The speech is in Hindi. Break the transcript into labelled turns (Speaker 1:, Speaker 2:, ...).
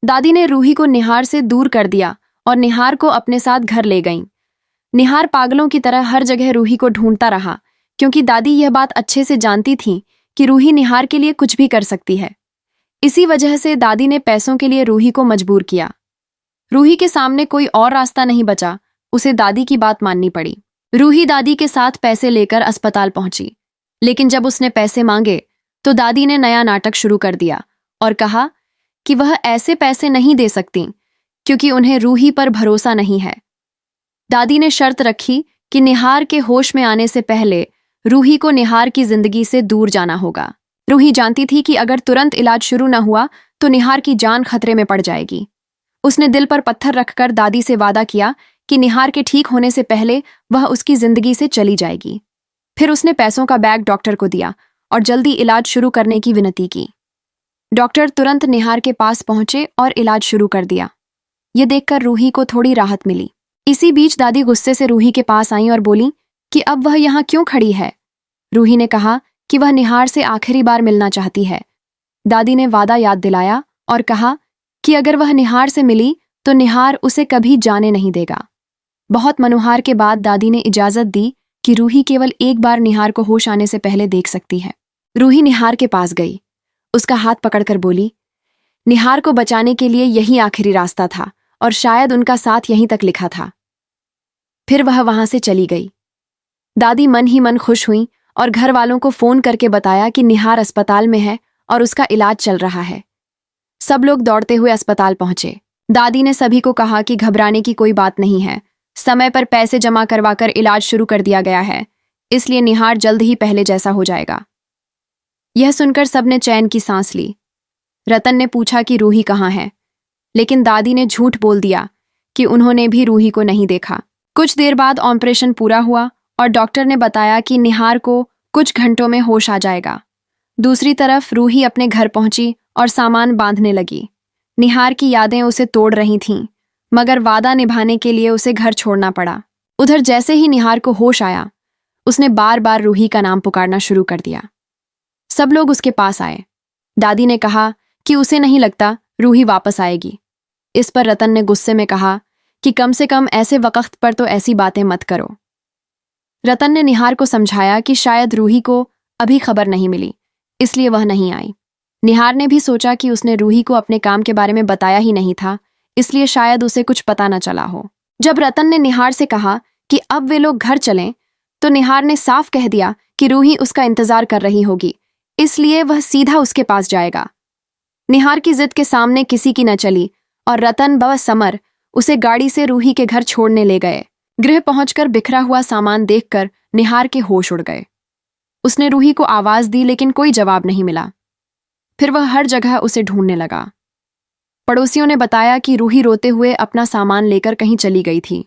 Speaker 1: दादी ने रूही को निहार से दूर कर दिया और निहार को अपने साथ घर ले गईं। निहार पागलों की तरह हर जगह रूही को ढूंढता रहा, क्योंकि दादी यह बात अच्छे से जानती थी कि रूही निहार के लिए कुछ भी कर सकती है। इसी वजह से दादी ने पैसों के लिए रूही को मजबूर किया। रूही के सामने कोई और रास्ता नहीं बचा, उसे दादी की बात माननी पड़ी। रूही दादी के साथ पैसे लेकर अस्पताल पहुंची, लेकिन जब उसने पैसे मांगे तो दादी ने नया नाटक शुरू कर दिया और कहा कि वह ऐसे पैसे नहीं दे सकती क्योंकि उन्हें रूही पर भरोसा नहीं है। दादी ने शर्त रखी कि निहार के होश में आने से पहले रूही को निहार की जिंदगी से दूर जाना होगा। रूही जानती थी कि अगर तुरंत इलाज शुरू न हुआ तो निहार की जान खतरे में पड़ जाएगी। उसने दिल पर पत्थर रखकर दादी से वादा किया कि निहार के ठीक होने से पहले वह उसकी जिंदगी से चली जाएगी। फिर उसने पैसों का बैग डॉक्टर को दिया और जल्दी इलाज शुरू करने की विनती की। डॉक्टर तुरंत निहार के पास पहुंचे और इलाज शुरू कर दिया। ये देखकर रूही को थोड़ी राहत मिली। इसी बीच दादी गुस्से से रूही के पास आई और बोली कि अब वह यहाँ क्यों खड़ी है। रूही ने कहा कि वह निहार से आखिरी बार मिलना चाहती है। दादी ने वादा याद दिलाया और कहा कि अगर वह निहार से मिली तो निहार उसे कभी जाने नहीं देगा। बहुत मनोहार के बाद दादी ने इजाजत दी कि रूही केवल एक बार निहार को होश आने से पहले देख सकती है। रूही निहार के पास गई, उसका हाथ पकड़कर बोली, निहार को बचाने के लिए यही आखिरी रास्ता था और शायद उनका साथ यहीं तक लिखा था। फिर वह वहां से चली गई। दादी मन ही मन खुश हुई और घर वालों को फोन करके बताया कि निहार अस्पताल में है और उसका इलाज चल रहा है। सब लोग दौड़ते हुए अस्पताल पहुंचे। दादी ने सभी को कहा कि घबराने की कोई बात नहीं है, समय पर पैसे जमा करवाकर इलाज शुरू कर दिया गया है, इसलिए निहार जल्द ही पहले जैसा हो जाएगा। यह सुनकर सबने चैन की सांस ली। रतन ने पूछा कि रूही कहाँ है, लेकिन दादी ने झूठ बोल दिया कि उन्होंने भी रूही को नहीं देखा। कुछ देर बाद ऑपरेशन पूरा हुआ और डॉक्टर ने बताया कि निहार को कुछ घंटों में होश आ जाएगा। दूसरी तरफ रूही अपने घर पहुंची और सामान बांधने लगी। निहार की यादें उसे तोड़ रही थीं, मगर वादा निभाने के लिए उसे घर छोड़ना पड़ा। उधर जैसे ही निहार को होश आया, उसने बार बार रूही का नाम पुकारना शुरू कर दिया। सब लोग उसके पास आए। दादी ने कहा कि उसे नहीं लगता रूही वापस आएगी। इस पर रतन ने गुस्से में कहा कि कम से कम ऐसे वक्त पर तो ऐसी बातें मत करो। रतन ने निहार को समझाया कि शायद रूही को अभी खबर नहीं मिली, इसलिए वह नहीं आई। निहार ने भी सोचा कि उसने रूही को अपने काम के बारे में बताया ही नहीं था, इसलिए शायद उसे कुछ पता न चला हो। जब रतन ने निहार से कहा कि अब वे लोग घर चलें, तो निहार ने साफ कह दिया कि रूही उसका इंतजार कर रही होगी, इसलिए वह सीधा उसके पास जाएगा। निहार की जिद के सामने किसी की न चली और रतन व समर उसे गाड़ी से रूही के घर छोड़ने ले गए। गृह पहुंचकर बिखरा हुआ सामान देखकर निहार के होश उड़ गए। उसने रूही को आवाज दी, लेकिन कोई जवाब नहीं मिला। फिर वह हर जगह उसे ढूंढने लगा। पड़ोसियों ने बताया कि रूही रोते हुए अपना सामान लेकर कहीं चली गई थी।